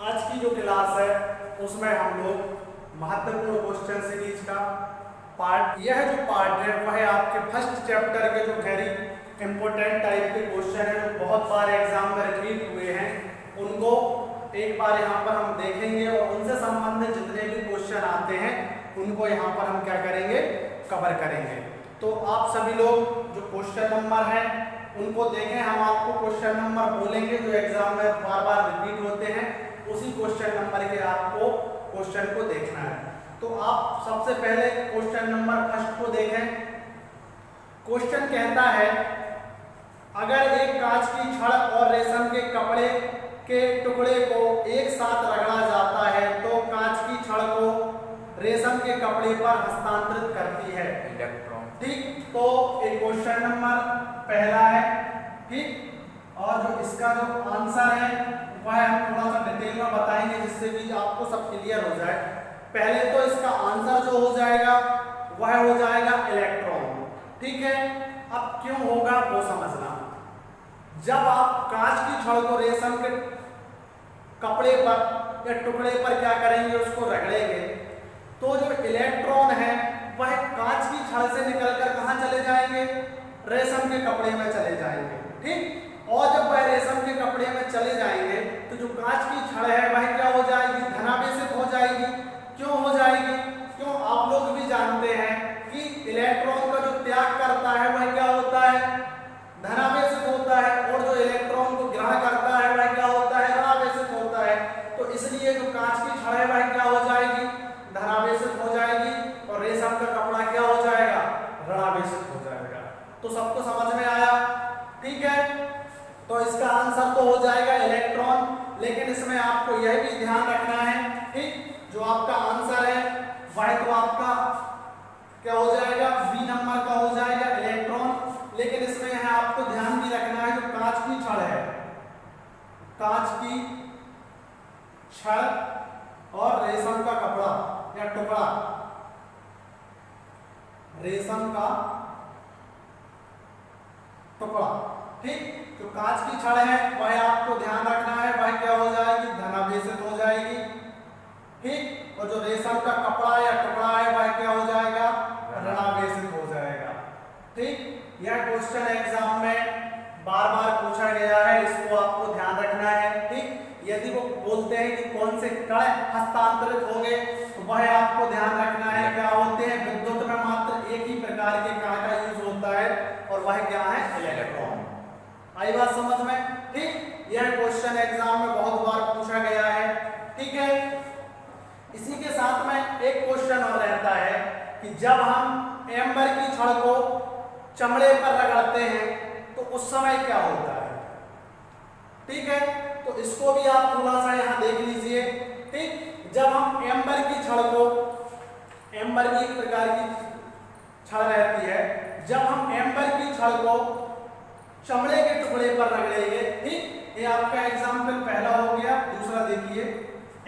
आज की जो क्लास है उसमें हम लोग महत्वपूर्ण क्वेश्चन सीरीज का यह जो पार्ट है वह आपके फर्स्ट चैप्टर के जो वेरी इंपॉर्टेंट टाइप के क्वेश्चन है जो बहुत बार एग्जाम में रिपीट हुए हैं उनको एक बार यहाँ पर हम देखेंगे और उनसे संबंधित जितने भी क्वेश्चन आते हैं उनको यहाँ पर हम क्या करेंगे, कवर करेंगे। तो आप सभी लोग जो क्वेश्चन नंबर है उनको देखें। हम आपको क्वेश्चन नंबर बोलेंगे जो एग्जाम में बार बार रिपीट होते हैं, उसी क्वेश्चन नंबर के आपको क्वेश्चन को देखना है। तो आप सबसे पहले क्वेश्चन नंबर फर्स्ट को देखें। क्वेश्चन कहता है अगर एक कांच की छड़ और रेशम के कपड़े के टुकड़े को एक साथ रगड़ा जाता है तो कांच की छड़ को रेशम के कपड़े पर हस्तांतरित करती है इलेक्ट्रॉन। ठीक, तो एक क्वेश्चन नंबर पहला है। ठीक, और जो इसका जो आंसर है वह हम थोड़ा सा डिटेल में बताएंगे जिससे भी आपको सब क्लियर हो जाए। पहले तो इसका आंसर जो हो जाएगा वह हो जाएगा इलेक्ट्रॉन। ठीक है, अब क्यों होगा वो समझना। जब आप कांच की छड़ को रेशम के कपड़े पर या टुकड़े पर क्या करेंगे, उसको रगड़ेंगे, तो जो इलेक्ट्रॉन है वह कांच की छड़ से निकलकर कहां चले जाएंगे, रेशम के कपड़े में चले जाएंगे। ठीक, और जब वह रेशम के कपड़े में चले जाएंगे तो जो कांच की छड़ है वह क्या हो जाएगी, धनावेशित हो जाएगी। क्यों हो जाएगी? क्यों, आप लोग भी जानते हैं कि इलेक्ट्रॉन का जो त्याग करता है वह क्या होता है, धनावेशित होता है, और जो इलेक्ट्रॉन को ग्रहण करता है वह क्या होता है, ऋणावेशित होता है। तो इसलिए जो कांच की छड़ है वह क्या हो जाएगी, धनावेशित हो जाएगी, और रेशम का कपड़ा क्या हो जाएगा, ऋणावेशित हो जाएगा। तो सबको समझ में आया? ठीक है, तो इसका आंसर तो हो जाएगा इलेक्ट्रॉन। लेकिन इसमें आपको यह भी ध्यान रखना है, ठीक, जो आपका आंसर है वह तो आपका क्या हो जाएगा, बी नंबर का हो जाएगा इलेक्ट्रॉन। लेकिन इसमें है आपको ध्यान भी रखना है जो कांच की छड़ है, कांच की छड़ और रेशम का कपड़ा या टुकड़ा, रेशम का टुकड़ा, ठीक, जो कांच की छड़ है वह आपको ध्यान रखना है वह क्या हो जाएगी, धनावेशित हो जाएगी। ठीक, और जो रेशम का कपड़ा या टुकड़ा है वह क्या हो जाएगा, ऋणावेशित हो जाएगा। ठीक, यह क्वेश्चन एग्जाम में बार बार पूछा गया है, इसको आपको ध्यान रखना है। ठीक, यदि वो बोलते हैं कि कौन से कण हस्तांतरित हो गए तो वह आपको ध्यान रखना है क्या होते हैं, विद्युत में मात्र एक ही प्रकार के कण का यूज होता है और वह क्या है, इलेक्ट्रॉन। आई बात समझ में? ठीक, यह क्वेश्चन एग्जाम में बहुत बार पूछा गया है। ठीक है, इसी के साथ में एक क्वेश्चन और रहता है कि जब हम एम्बर की छड़ को चमड़े पर रगड़ते हैं तो उस समय क्या होता है। ठीक है, तो इसको भी आप थोड़ा सा यहां देख लीजिए। ठीक, जब हम एम्बर की छड़ को, एम्बर भी एक प्रकार की छड़ रहती है, जब हम एम्बर की छड़ को चमड़े के टुकड़े पर रगड़ेंगे, ठीक, ये आपका एग्जाम्पल पहला हो गया। दूसरा देखिए,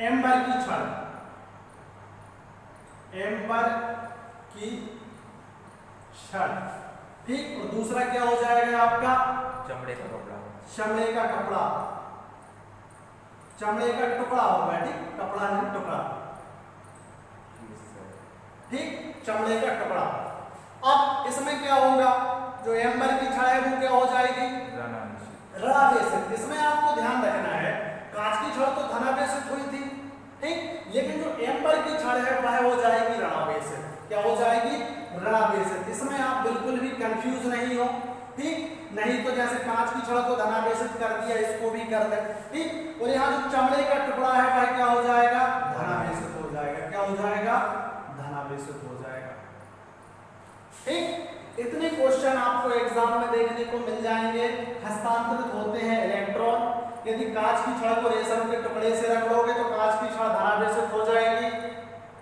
एम्बर की छड़, एम्बर की छड़, ठीक, और दूसरा क्या हो जाएगा आपका, चमड़े का कपड़ा, चमड़े का कपड़ा, चमड़े का टुकड़ा होगा। ठीक, कपड़ा नहीं, टुकड़ा। ठीक, चमड़े का टुकड़ा। अब इसमें क्या होगा, जो एम्बर की छड़ है वो क्या हो जाएगी, ऋणावेशित। इसमें आपको ध्यान रखना है कांच की छड़ तो धनावेशित हुई थी, ठीक, लेकिन जो एम्बर की छड़ है वह हो जाएगी ऋणावेशित। क्या हो जाएगी, ऋणावेशित। इसमें आप बिल्कुल भी कंफ्यूज नहीं हो। ठीक, नहीं तो जैसे कांच की छड़ को धनावेशित कर दिया, इसको भी कर दे। ठीक, और यहाँ जो चमड़े का टुकड़ा है वह क्या हो जाएगा, धनावेशित हो जाएगा। क्या हो जाएगा, धनावेशित हो जाएगा। ठीक, इतने क्वेश्चन आपको एग्जाम में देखने को मिल जाएंगे। हस्तांतरित होते हैं इलेक्ट्रॉन। यदि कांच की छड़ को रेशम के टुकड़े से रगड़ोगे तो कांच की छड़ धनावेशित हो जाएगी,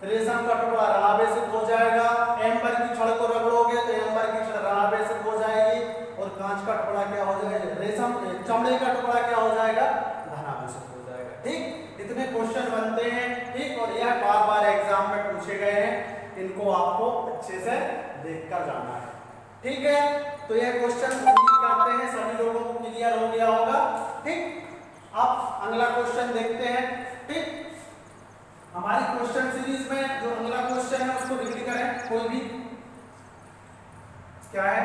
रेशम का टुकड़ा ऋणावेशित हो जाएगा। एम्बर की छड़ को रगड़ोगे तो एम्बर की छड़ ऋणावेशित हो जाएगी, और कांच का टुकड़ा क्या हो जाएगा, रेशम चमड़े का टुकड़ा क्या हो जाएगा, धनावेशित हो जाएगा। ठीक, इतने क्वेश्चन बनते हैं। ठीक, और यह बार बार एग्जाम में पूछे गए हैं, इनको आपको अच्छे से देखकर जाना है। ठीक है, तो यह क्वेश्चन करते हैं, सभी लोगों को क्लियर हो गया होगा। ठीक, अब अगला क्वेश्चन देखते हैं। ठीक, हमारी क्वेश्चन सीरीज में जो अगला क्वेश्चन है उसको रीड करें कोई भी। क्या है?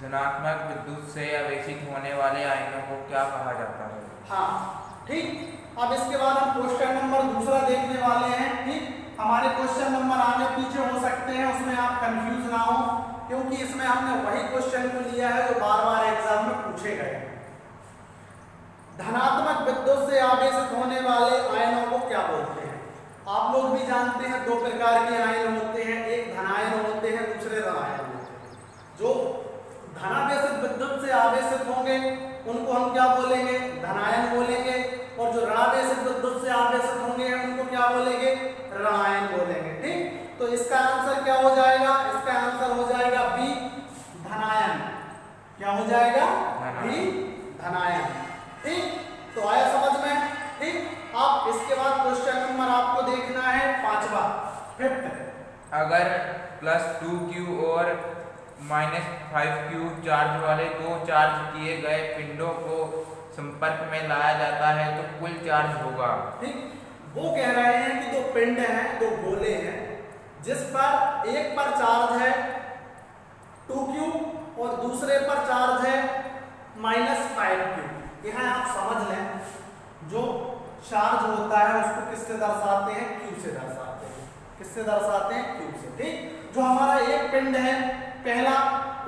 धनात्मक विद्युत से आवेशित होने वाले आयनों को क्या कहा जाता है? हाँ ठीक, अब इसके बाद हम क्वेश्चन नंबर दूसरा देखने वाले हैं। ठीक, हमारे क्वेश्चन नंबर आगे पीछे हो सकते हैं, उसमें आप कंफ्यूज ना हो, क्योंकि इसमें हमने वही क्वेश्चन को लिया है जो बार बार एग्जाम में पूछे गए। धनात्मक विद्युत से आवेशित होने वाले आयनों को क्या बोलते हैं? आप लोग भी जानते हैं दो प्रकार के आयन होते हैं, एक धनायन होते हैं, दूसरे ऋणायन होते हैं। जो धनावेशित विद्युत से आवेशित होंगे उनको हम क्या बोलेंगे? धनायन बोलेंगे, और जो ऋणावेशित विद्युत से आवेशित होंगे उनको क्या बोलेंगे? ऋणायन बोलेंगे। ठीक, तो इसका आंसर क्या हो जाएगा? इसका आंसर हो जाएगा बी, धनायन। क्या हो जाएगा? बी, धनायन। ठीक, तो आया समझ में? ठीक, अब इसके बाद क्वेश्चन नंबर आपको देखना है 5वां, 5th। अगर +2q और -5q चार्ज वाले दो चार्ज किए गए पिंडों को संपर्क में लाया जाता है तो कुल चार्ज होगा। ठीक, वो कह रहे हैं कि दो पिंड हैं, दो गोले हैं, जिस पर एक पर चार्ज है 2q और दूसरे पर चार्ज है -5q। यहां आप समझ लें, जो चार्ज होता है उसको किससे दर्शाते हैं? q से दर्शाते हैं। किससे दर्शाते हैं? q से। ठीक, जो हमारा एक पिंड है पहला,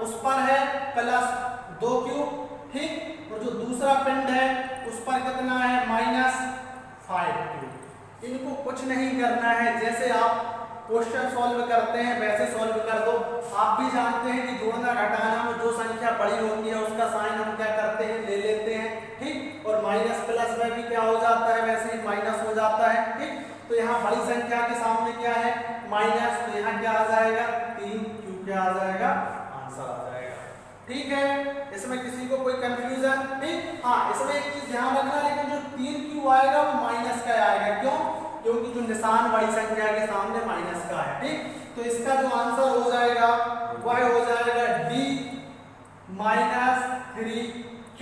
उस पर है +2q। ठीक, और जो दूसरा पिंड है उस पर कितना है? -5q। इनको कुछ नहीं करना है, जैसे आप क्वेश्चन सॉल्व करते हैं वैसे सॉल्व कर दो। आप भी जानते हैं कि जोड़ना घटाना में जो संख्या बड़ी होती है उसका साइन हम क्या करते हैं? ले लेते हैं। ठीक, और माइनस प्लस में भी क्या हो जाता है? वैसे ही माइनस हो जाता है। ठीक, तो यहाँ बड़ी संख्या के सामने क्या है? माइनस, तो यहाँ क्या आ जाएगा? 3q क्या आ जाएगा? आंसर आ जाएगा। ठीक है, इसमें किसी को कोई कंफ्यूजन? ठीक, हाँ, इसमें एक चीज ध्यान रखना, लेकिन जो 3q आएगा वो माइनस का आएगा। क्यों? क्योंकि जो निशान बड़ी संख्या के सामने माइनस का है। ठीक, तो इसका जो आंसर हो जाएगा वह हो जाएगा डी, -3q।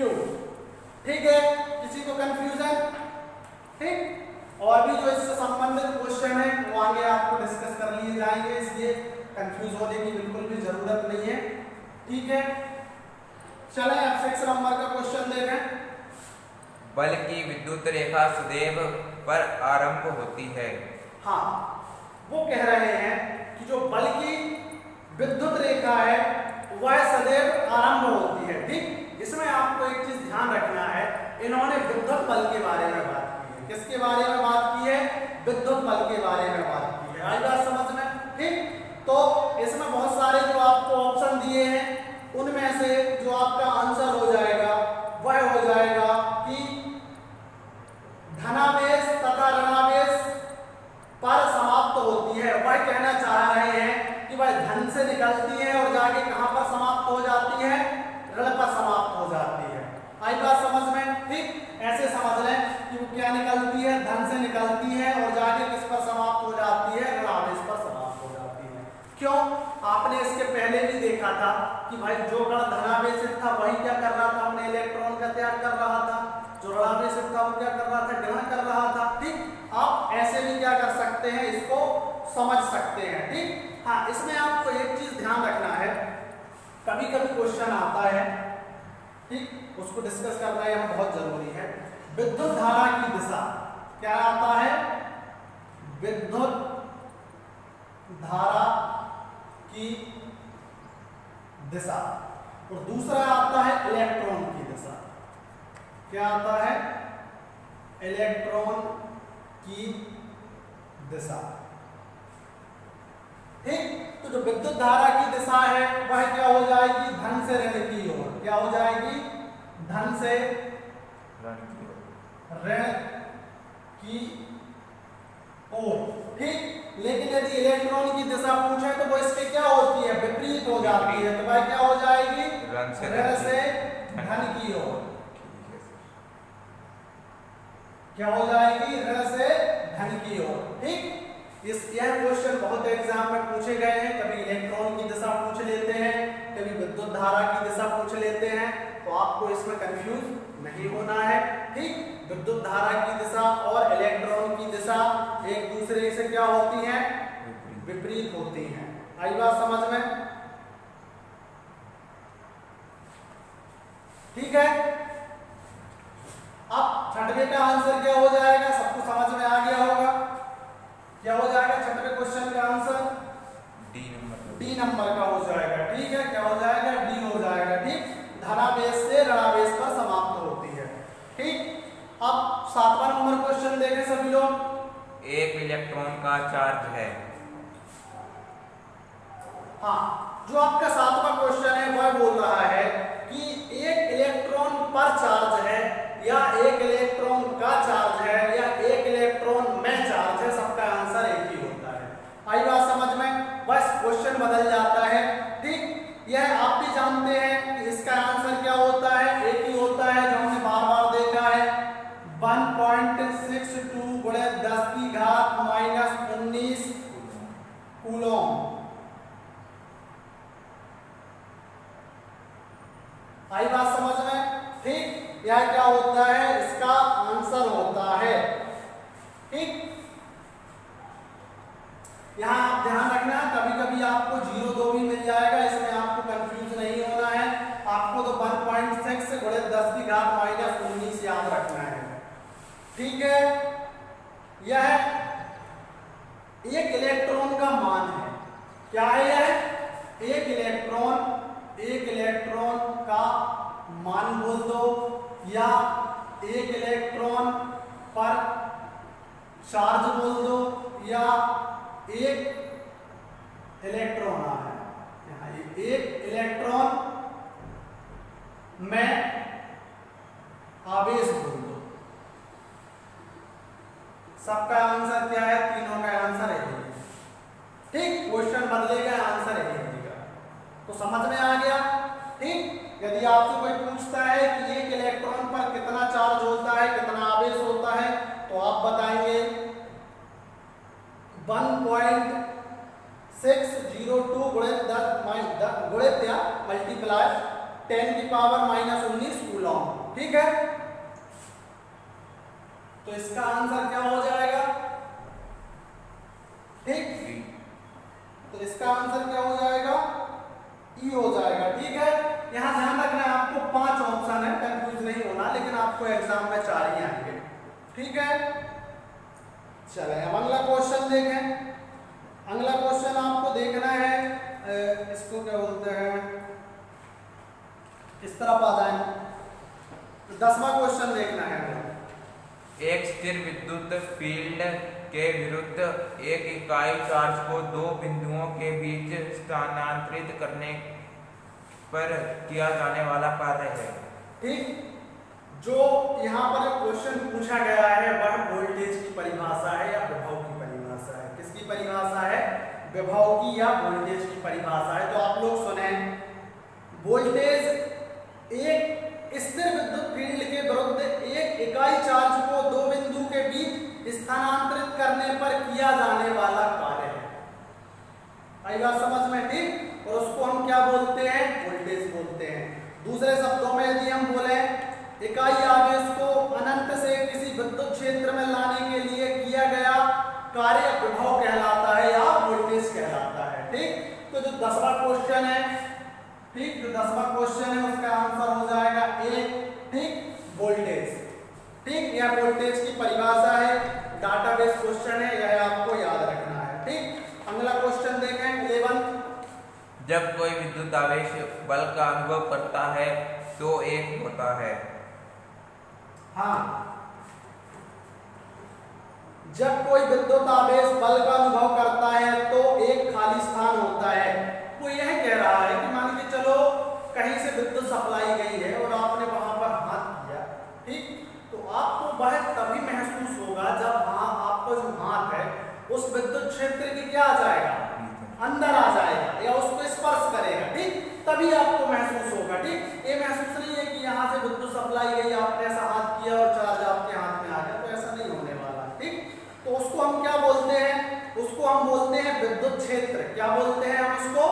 ठीक है, किसी को कंफ्यूजन? ठीक, और भी जो इससे संबंधित क्वेश्चन है वो आगे आपको डिस्कस कर लिए जाएंगे, इसलिए कंफ्यूज होने की बिल्कुल भी जरूरत नहीं है। ठीक है, चलें अब 6 नंबर का क्वेश्चन देखें। बल की विद्युत रेखा सदैव पर आरंभ होती है। हाँ, वो कह रहे हैं कि जो बल की विद्युत रेखा है वह सदैव आरंभ होती है। ठीक, इसमें आपको एक चीज ध्यान रखना है, इन्होंने विद्युत बल के बारे में बात की है। किसके बारे में बात की है? विद्युत बल के बारे में बात की है। आई बात समझ में? ठीक, तो इसमें बहुत सारे जो आपको ऑप्शन दिए हैं उनमें से जो आपका आंसर हो जाएगा वह हो जाएगा कि धनावेश तथा ऋणावेश पर समाप्त होती है। वह कहना चाह रहे हैं कि वह धन से निकलती है और जाके कहां पर समाप्त हो जाती है? ऋण पर समाप्त हो जाती है। आई बात समझ में? ठीक, ऐसे समझ लें कि वो क्या निकलती है? धन से निकलती है और जाके किस पर समाप्त हो जाती है? ऋणावेश पर समाप्त हो जाती है। क्यों? आपने इसके पहले भी देखा था कि भाई जो कण धनावेशित था वही क्या कर रहा था? अपने इलेक्ट्रॉन का त्याग कर रहा था। जो ऋणावेशित था वो क्या कर रहा था? ग्रहण कर रहा था। ठीक, आप ऐसे भी क्या कर सकते हैं? इसको समझ सकते हैं। ठीक, हाँ, इसमें आपको एक चीज ध्यान रखना है, कभी कभी क्वेश्चन आता है, ठीक, उसको डिस्कस करना यहाँ बहुत जरूरी है। विद्युत धारा की दिशा क्या आता है? विद्युत धारा की दिशा, और दूसरा आता है इलेक्ट्रॉन की दिशा। क्या आता है? इलेक्ट्रॉन की दिशा। ठीक, तो जो विद्युत धारा की दिशा है वह क्या हो जाएगी? धन से ऋण की ओर। क्या हो जाएगी? धन से ऋण की ओर। ठीक, लेकिन यदि इलेक्ट्रॉन की दिशा पूछे तो वो इसके क्या होती है? विपरीत हो जाती है। तो वह क्या हो जाएगी? ऋण से धन की ओर। क्या हो जाएगी? ऋण से धन की ओर। ठीक, यह क्वेश्चन बहुत एग्जाम में पूछे गए हैं। कभी इलेक्ट्रॉन की दिशा पूछ लेते हैं, कभी विद्युत धारा की दिशा पूछ लेते हैं, तो आपको इसमें कंफ्यूज नहीं होना है। ठीक। विद्युत धारा की दिशा और इलेक्ट्रॉन की दिशा एक दूसरे से क्या होती हैं, विपरीत होती हैं। आई बात समझ में? ठीक है। अब छठवें का आंसर क्या हो जाएगा, सबको समझ में आ गया होगा। क्या हो जाएगा छठवें क्वेश्चन का आंसर? डी नंबर का हो जाएगा। ठीक है, क्या हो जाएगा? डी हो जाएगा। ठीक, धनावेश से ऋणावेश पर समाप्त होती है। ठीक। अब 7वां नंबर क्वेश्चन देखें सभी लोग। एक इलेक्ट्रॉन का चार्ज है। हाँ, जो आपका 7वां क्वेश्चन है वह बोल रहा है कि एक इलेक्ट्रॉन पर चार्ज है या एक इलेक्ट्रॉन का चार्ज है या एक इलेक्ट्रॉन में चार्ज है, सबका आंसर एक ही होता है। आई बात समझ में? बस क्वेश्चन बदल जाता है। ठीक, यह आप भी जानते हैं कि इसका आंसर क्या होता है, एक ही होता है, जो हमने बार बार देखा है। 1.62 गुणे 10 की घात -19 कूलम। आई बात समझ में? ठीक, यह क्या होता है, इसका आंसर होता है। ठीक, यहां आप ध्यान रखना, कभी कभी आपको 0.2 भी मिल जाएगा, इसमें आपको कंफ्यूज नहीं होना है। आपको तो 1.6 गुणे 10 की घात -19 याद रखना है। ठीक है, यह एक इलेक्ट्रॉन का मान है। क्या है यह? एक इलेक्ट्रॉन का मान बोल दो, या एक इलेक्ट्रॉन पर चार्ज बोल दो, या एक इलेक्ट्रॉन है, यहाँ एक इलेक्ट्रॉन में आवेश बोल दो। सबका आंसर क्या है? तीनों का आंसर एक ही है। ठीक, क्वेश्चन बदलेगा, आंसर एक ही देगा। तो समझ में आ गया? ठीक, यदि आपसे कोई पूछता है कि एक इलेक्ट्रॉन पर कितना चार्ज होता है, कितना आवेश होता है, तो आप बताएंगे 1.602 गुणे 10 गुणे मल्टीप्लाई 10 की पावर -19 कूलम। ठीक है, तो इसका आंसर क्या हो जाएगा? ठीक, तो इसका आंसर क्या हो जाएगा? ई हो जाएगा। ठीक है, यहां ध्यान रखना है, आपको 5 ऑप्शन है, कंफ्यूज नहीं होना, लेकिन आपको एग्जाम में 4 ही आएंगे। ठीक है, चले अब अगला क्वेश्चन देखें। अगला क्वेश्चन आपको देखना है, इसको क्या बोलते हैं, इस तरफ आ जाए। 10वां क्वेश्चन देखना है। एक स्थिर विद्युत फील्ड के विरुद्ध एक इकाई चार्ज को दो बिंदुओं के बीच स्थानांतरित करने पर किया जाने वाला कार्य है। ठीक, जो यहाँ पर क्वेश्चन पूछा गया है वह वोल्टेज की परिभाषा है या विभव की परिभाषा है। किसकी परिभाषा है? विभव की या वोल्टेज की परिभाषा है। तो आप लोग सुने, वोल्टेज एक स्थिर विद्युत फील्ड के विरुद्ध एक इकाई चार्ज को दो बिंदु के बीच स्थानांतरित करने पर किया जाने वाला कार्य है। आई बात समझ में? ठीक, और उसको हम क्या बोलते हैं? वोल्टेज बोलते हैं। दूसरे शब्दों में यदि हम बोले, इकाई आवेश को अनंत से किसी विद्युत क्षेत्र में लाने के लिए किया गया कार्य विभव कहलाता है या वोल्टेज कहलाता है। ठीक, तो जो 10वां क्वेश्चन है, ठीक, जो 10वां क्वेश्चन है उसका आंसर हो जाएगा ए। ठीक, वोल्टेज। ठीक, यह वोल्टेज की परिभाषा है, डाटाबेस क्वेश्चन है, यह आपको याद रखना है। ठीक, अगला क्वेश्चन देखें 11। जब कोई विद्युत आवेश बल का अनुभव करता है तो एक होता है। हाँ, जब कोई विद्युत आवेश बल का अनुभव करता है तो एक खाली स्थान होता है। वो यह कह रहा है कि मान के चलो कहीं से विद्युत सप्लाई गई है और आपने वहां पर हाथ किया, ठीक, तो आपको वह तभी महसूस होगा जब वहां आपका जो हाथ है उस विद्युत क्षेत्र के क्या आ जाएगा, अंदर आ जाएगा या उसको स्पर्श करेगा। ठीक, तभी आपको महसूस होगा। ठीक, ये महसूस नहीं है कि यहाँ से विद्युत सप्लाई गई, आपने ऐसा हाथ किया और चार्ज आपके हाथ में आ गया, तो ऐसा नहीं होने वाला। ठीक, तो उसको हम क्या बोलते हैं? उसको हम बोलते हैं विद्युत क्षेत्र। क्या बोलते हैं हम उसको?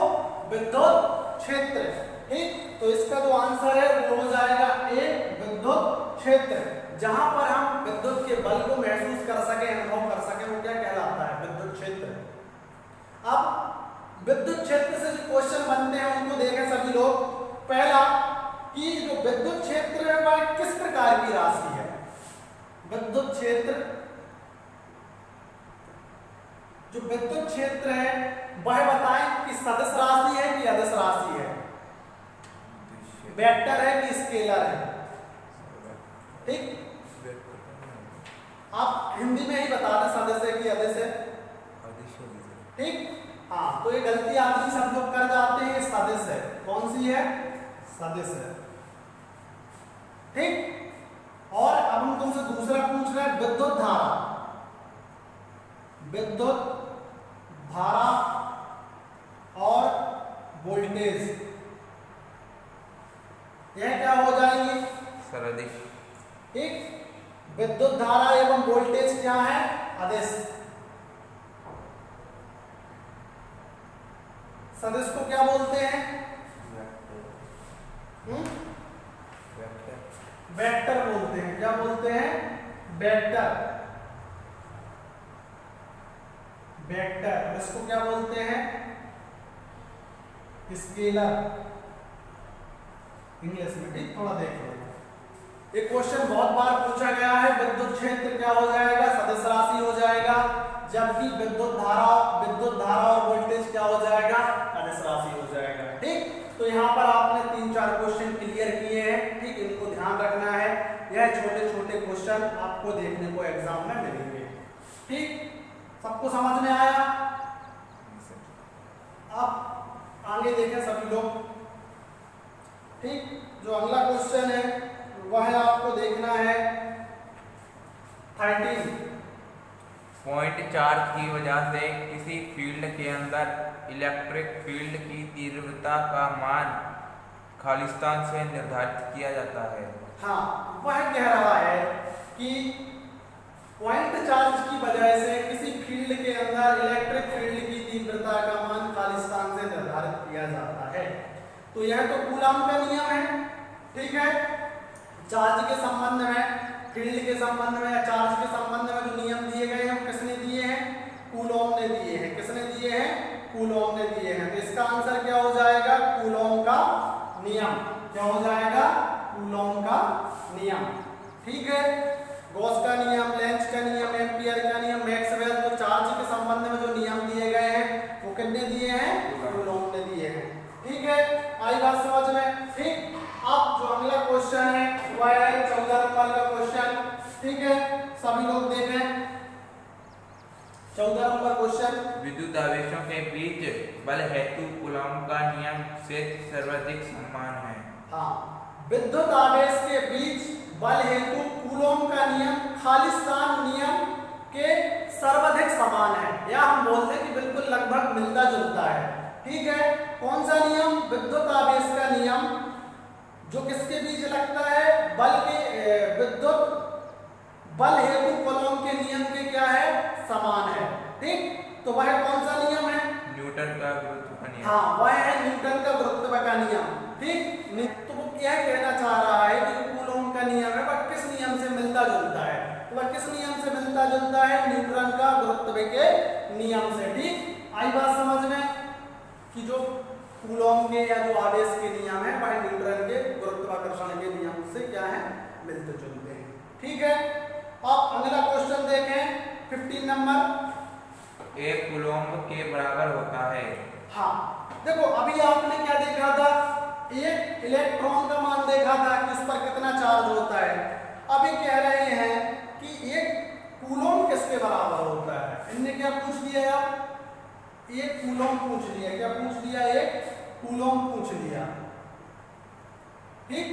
विद्युत क्षेत्र। ठीक, तो इसका जो आंसर है वो हो जाएगा ए, विद्युत क्षेत्र। जहां पर हम विद्युत के बल को महसूस कर सके, अनुभव कर सके, वो क्या कहलाता है? विद्युत क्षेत्र। अब विद्युत क्षेत्र से जो क्वेश्चन बनते हैं उनको देखें सभी लोग। पहला कि जो विद्युत क्षेत्र है वह किस प्रकार की राशि है? विद्युत क्षेत्र, जो विद्युत क्षेत्र है वह बताएं कि सदिश राशि है कि अदिश राशि है, वेक्टर है कि स्केलर है। ठीक, आप हिंदी में ही बता दें सदिश है कि अदिश है। ठीक, हाँ, तो ये गलती आदमी सब लोग कर जाते हैं, सदिश है। कौन सी है? सदिश है। ठीक, और अब हम तुमसे दूसरा पूछ रहे हैं, विद्युत धारा। विद्युत धारा और वोल्टेज, यह क्या हो जाएंगे? सदिश। ठीक, विद्युत धारा एवं वोल्टेज क्या है? अदिश। सदिश को क्या बोलते हैं? वेक्टर बोलते हैं। क्या बोलते हैं? वेक्टर। वेक्टर। इसको क्या बोलते हैं? स्केलर इंग्लिश में। ठीक, थोड़ा देख लो। एक क्वेश्चन बहुत बार पूछा गया है, विद्युत क्षेत्र क्या हो जाएगा? सदिश राशि हो जाएगा, जबकि विद्युत धारा और वोल्टेज क्या हो जाएगा? अदिश राशि हो जाएगा। ठीक, तो यहाँ पर आपने 3-4 क्वेश्चन क्लियर किए हैं। ठीक, इनको ध्यान रखना है, यह छोटे छोटे क्वेश्चन आपको देखने को एग्जाम में मिलेंगे। ठीक, सबको समझ में आया? अब आगे देखें सभी लोग। ठीक, जो अगला क्वेश्चन है वह आपको देखना है 13। पॉइंट चार्ज की वजह से किसी फील्ड के अंदर इलेक्ट्रिक फील्ड की तीव्रता का मान खालिस्तान से निर्धारित किया जाता है। हाँ, वह कह रहा है कि पॉइंट चार्ज की वजह से किसी फील्ड के अंदर इलेक्ट्रिक फील्ड की तीव्रता का मान खालिस्तान से निर्धारित किया जाता है। तो यह तो कूलॉम का नियम है। ठीक है, चार्ज के संबंध में, फील्ड के संबंध में या चार्ज के संबंध में जो नियम दिए गए हैं वो किसने दिए हैं? कूलॉम ने दिए हैं। किसने दिए हैं? कूलॉम ने दिए हैं। तो इसका आंसर क्या हो जाएगा? कूलॉम का नियम। क्या हो जाएगा? कूलॉम का नियम। ठीक है, गॉस का नियम, लेंज का नियम, एम्पियर का नियम, मैक्सवेल। तो चार्ज के संबंध में जो नियम दिए गए हैं वो किसने दिए हैं? कूलॉम ने दिए हैं। ठीक है, आई बात समझ में? ठीक, अब जो अगला क्वेश्चन है वह है 14 नंबर का क्वेश्चन। ठीक है, सभी लोग देखें 14 नंबर क्वेश्चन। विद्युत आवेशों के बीच बल हेतु कूलॉम का नियम से सर्वाधिक समान है। हाँ, विद्युत आवेश के बीच बल हेतु कूलॉम का नियम खालिस्तान नियम के सर्वाधिक समान है, या हम बोलते हैं कि बिल्कुल लगभग मिलता जुलता है। ठीक है, कौन सा नियम? विद्युत आवेश का नियम, जो किसके बीच लगता है? बल के, विद्युत बल हेतु कूलॉम के नियम के क्या है? समान है। ठीक, तो वह कौन सा नियम है? न्यूटन का गुरुत्व का नियम। हाँ, वह है न्यूटन का गुरुत्व का नियम। ठीक, तो वो क्या कहना चाह रहा है कि कूलॉम का नियम है वह किस नियम से मिलता जुलता है? तो वह किस नियम से मिलता जुलता है? न्यूटन का गुरुत्व के नियम से। ठीक, आई बात समझ में कि जो कूलॉम के या जो आवेश के नियम है वह न्यूटन के गुरुत्वाकर्षण के नियम से क्या है? मिलते जुलते हैं। ठीक है, अब अगला क्वेश्चन देखें 15 नंबर। एक कूलॉम के बराबर होता है। हाँ, देखो अभी आपने क्या देखा था? एक इलेक्ट्रॉन का मान देखा था कि उस पर कितना चार्ज होता है। अभी कह रहे हैं कि एक कूलॉम किसके बराबर होता है? इनने क्या पूछ लिया? आप एक कूलॉम पूछ लिया। क्या पूछ लिया? एक कूलॉम पूछ लिया। ठीक,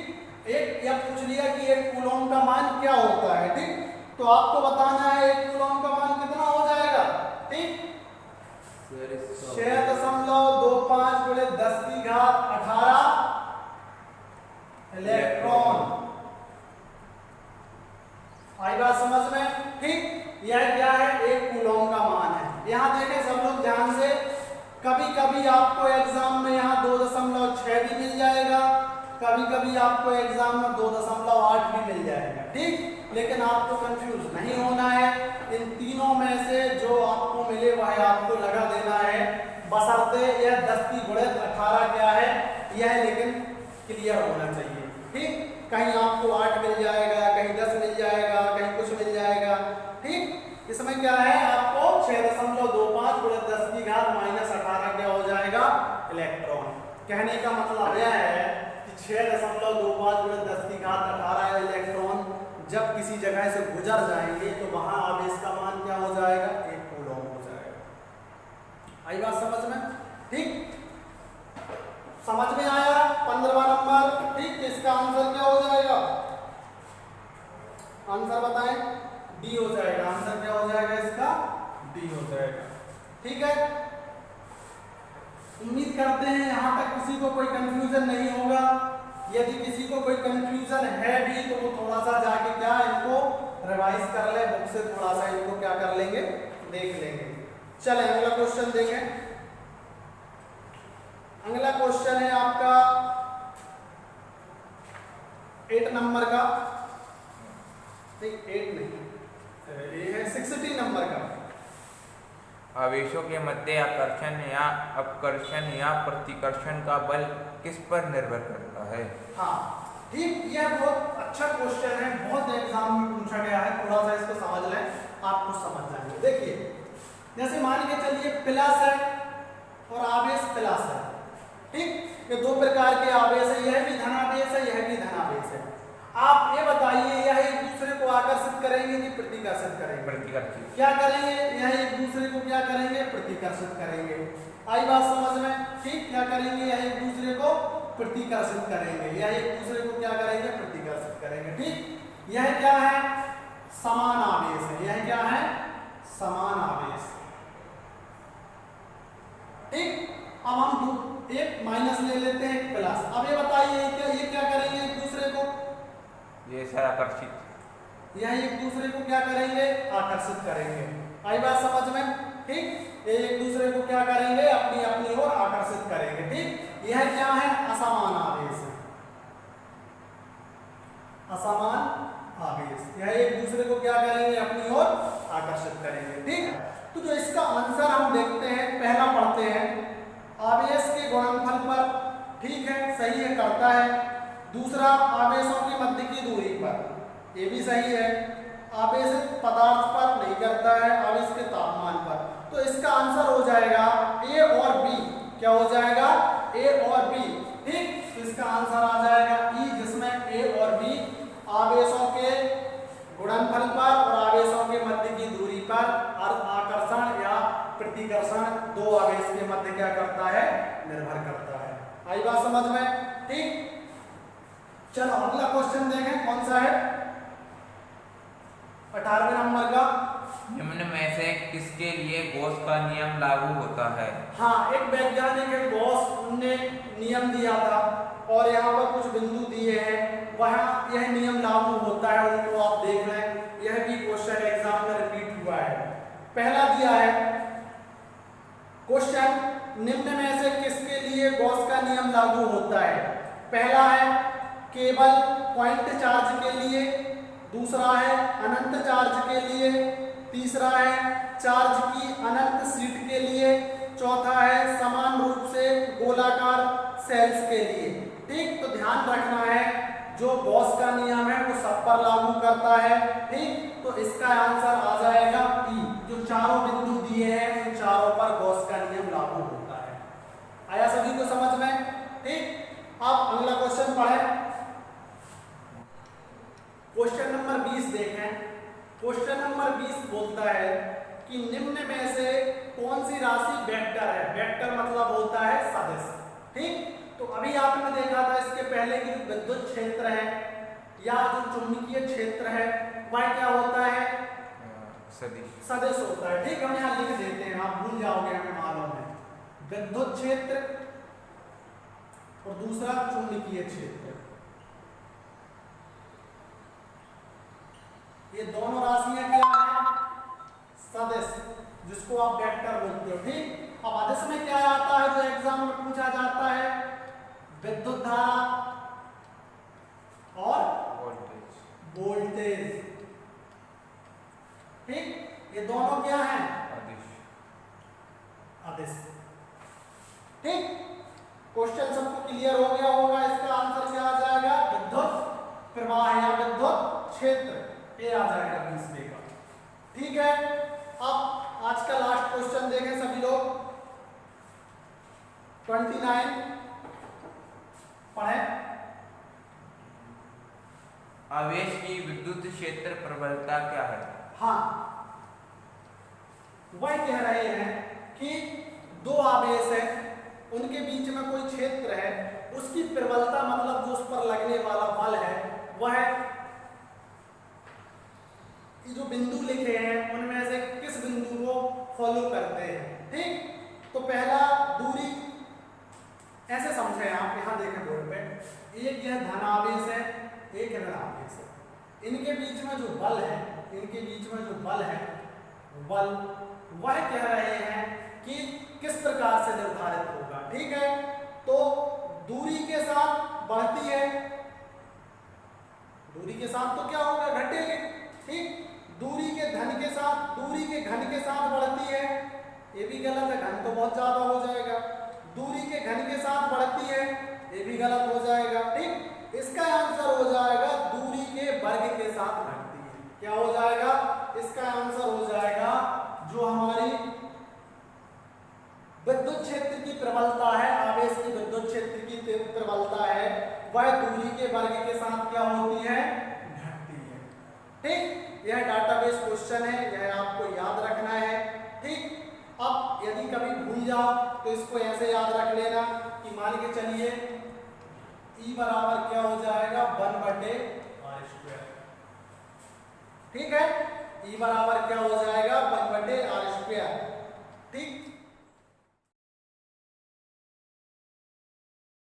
एक यह पूछ लिया कि एक कूलॉम का मान क्या होता है। ठीक, तो आपको बताना है एक कूलॉम का मान कितना हो जाएगा। ठीक, 6.25 × 10⁻18 इलेक्ट्रॉन। आई बात समझ में? ठीक, यह क्या है? एक कूलॉम का मान है। यहाँ देखें सब लोग ध्यान से, कभी कभी आपको एग्जाम में यहाँ 2.6 भी मिल जाएगा, कभी कभी आपको एग्जाम में 2.8 भी मिल जाएगा। ठीक, लेकिन आपको कंफ्यूज नहीं होना है। इन तीनों में से जो आपको मिले वह आपको लगा देना है, बशर्ते यह 10 की गुणित 18 क्या है यह लेकिन क्लियर होना चाहिए। ठीक, कहीं आपको 8 मिल जाएगा, कहीं 10 मिल जाएगा, कहीं कुछ मिल जाएगा। ठीक, इसमें क्या है आपको 6.25 गुणित 10 की घात माइनस 18 क्या हो जाएगा इलेक्ट्रॉन। कहने का मतलब यह है कि 6.25 गुणित 10 की घात 18 इलेक्ट्रॉन जब किसी जगह से गुजर जाएंगे तो वहां आवेश का मान क्या हो जाएगा 1 कूलम हो जाएगा। आई बात समझ में? ठीक, समझ में आया 15वां नंबर। ठीक, इसका आंसर क्या हो जाएगा, आंसर बताएं। डी हो जाएगा। आंसर क्या हो जाएगा इसका, डी हो जाएगा। ठीक है, उम्मीद करते हैं यहां तक किसी को कोई कंफ्यूजन नहीं होगा। यदि किसी को कोई कंफ्यूजन है भी तो वो थोड़ा सा जाके क्या इनको रिवाइज कर ले, बुक से थोड़ा सा इनको क्या कर लेंगे, देख लेंगे। चलें अगला क्वेश्चन देखें। अगला क्वेश्चन है आपका 8 नंबर का, नहीं 8 नहीं, ये है 16 नंबर का। आवेशों के मध्य आकर्षण या अपकर्षण या प्रतिकर्षण का बल किस पर निर्भर करता है? हाँ ठीक, यह बहुत अच्छा क्वेश्चन है, बहुत एग्जाम में पूछा गया है। थोड़ा सा इसको समझ लें, आपको समझ जाएंगे। देखिए, जैसे मान के चलिए प्लस है और आवेश प्लस है। ठीक, ये दो प्रकार के आवेश है, यह भी धनावेश है, यह भी धनावेश है। आप ये बताइए यह एक दूसरे को आकर्षित करेंगे कि प्रतिकर्षित करेंगे? प्रतिकर्षित। क्या करेंगे, यह एक दूसरे को क्या करेंगे, प्रतिकर्षित करेंगे। आई बात समझ में? ठीक, क्या करेंगे, यह एक दूसरे को प्रतिकर्षित करेंगे, यह एक दूसरे को क्या करेंगे, प्रतिकर्षित करेंगे। ठीक, यह क्या है, समान आवेश है। यह क्या है, समान आवेश। ठीक, अब हम एक माइनस ले लेते हैं, एक प्लस। अब ये बताइए ये क्या करेंगे एक दूसरे को, ये सर आकर्षित, यह एक दूसरे को क्या करेंगे, आकर्षित करेंगे। आई बात समझ में? ठीक, ये एक दूसरे को क्या करेंगे, अपनी अपनी ओर आकर्षित करेंगे। ठीक, यह क्या है, असमान आवेश है, असमान आवेश। यह एक दूसरे को क्या करेंगे, अपनी ओर आकर्षित करेंगे। ठीक, तो जो इसका आंसर हम देखते हैं, पहला पढ़ते हैं, आवेश के गुणनफल पर। ठीक है, सही है, करता है। दूसरा, आवेशों की मध्य की दूरी पर, ये भी सही है। आवेशित पदार्थ पर नहीं करता है, आवेश के तापमान पर। तो इसका आंसर हो जाएगा ए और बी। क्या हो जाएगा, ए और बी। ठीक, तो इसका आंसर आ जाएगा ई, जिसमें ए और बी आवेशों के गुणनफल पर और आवेशों के मध्य की दूरी पर आकर्षण या प्रतिकर्षण दो आवेश के मध्य क्या करता है, निर्भर करता है। आई बात समझ में? ठीक, चलो अगला क्वेश्चन देखें, कौन सा है, 18वें नंबर का। निम्न में से किसके लिए गॉस का नियम लागू होता है? हाँ, एक वैज्ञानिक है गॉस ने नियम दिया था और यहाँ पर कुछ बिंदु दिए हैं, वहाँ यह नियम लागू होता है, उनको आप देख लें। यह भी क्वेश्चन एग्जाम में रिपीट हुआ है। पहला दिया है क्वेश्चन, निम्न में से किसके लिए गॉस का नियम लागू होता है? पहला है केवल पॉइंट चार्ज के लिए, दूसरा है अनंत चार्ज के लिए, तीसरा है चार्ज की अनंत सीट के लिए, चौथा है समान रूप से गोलाकार सेल्स के लिए। ठीक, तो ध्यान रखना है जो गॉस का नियम है वो सब पर लागू करता है। ठीक, तो इसका आंसर आ जाएगा ई। जो चारों बिंदु दिए हैं उन चारों पर गॉस का नियम लागू होता है। आया सभी को समझ में? ठीक, अब अगला क्वेश्चन पढ़ें। क्वेश्चन नंबर 20 देखें। क्वेश्चन नंबर 20 बोलता है कि निम्न में से कौन सी राशि वेक्टर है? वेक्टर मतलब होता है सदिश। ठीक, तो अभी आपने देखा था इसके पहले कि जो विद्युत क्षेत्र है या जो चुंबकीय क्षेत्र है वह क्या होता है, सदिश, सदिश होता है। ठीक, हम यहाँ लिख देते हैं, आप भूल जाओगे, हमें मालूम है। विद्युत क्षेत्र और दूसरा चुंबकीय क्षेत्र, ये दोनों राशियां क्या है, सदिश, जिसको आप वेक्टर बोलते हो। ठीक, अब अदिश में क्या आता है जो एग्जाम में पूछा जाता है, विद्युत धारा और वोल्टेज। ये दोनों क्या हैं? अदिश। अदिश। ठीक, क्वेश्चन सबको क्लियर हो गया होगा। इसका आंसर क्या आ जाएगा? विद्युत प्रवाह या विद्युत क्षेत्र, ये आ जाएगा 20 का। ठीक है, अब आज का लास्ट क्वेश्चन देखें सभी लोग। 29 पढ़ें। आवेश की विद्युत क्षेत्र प्रबलता क्या है? हाँ, वह कह रहे हैं कि दो आवेश हैं, उनके बीच में कोई क्षेत्र है, उसकी प्रबलता मतलब जो उस पर लगने वाला बल है वह जो बिंदु लिखे हैं उनमें से किस बिंदु को फॉलो करते हैं। ठीक, तो पहला दूरी ऐसे समझे आप, यहां देखें बोर्ड पे, एक यह धन आवेश है, एक ऋण आवेश है। इनके बीच में जो बल है, इनके बीच में जो बल है, बल वह कह रहे हैं कि किस प्रकार से निर्धारित होगा। ठीक है, तो दूरी के साथ बढ़ती है, दूरी के साथ तो क्या होगा? घटेगी। ठीक, दूरी के धन के साथ, दूरी के घन के साथ बढ़ती है, ये भी गलत है, घन तो बहुत ज्यादा हो जाएगा। दूरी के घन के साथ बढ़ती है, ये भी गलत हो जाएगा। ठीक, इसका आंसर हो जाएगा दूरी के वर्ग के साथ घटती है। क्या हो जाएगा? इसका आंसर हो जाएगा जो हमारी विद्युत क्षेत्र की प्रबलता है, आवेश की विद्युत क्षेत्र की प्रबलता है, वह दूरी के वर्ग के साथ क्या होती है? घटती है। ठीक, यह डाटाबेस क्वेश्चन है, यह आपको याद रखना है। ठीक, अब यदि कभी भूल जाओ तो इसको ऐसे याद रख लेना कि मान के चलिए E बराबर क्या हो जाएगा? 1/r²। ठीक है, E बराबर क्या हो जाएगा?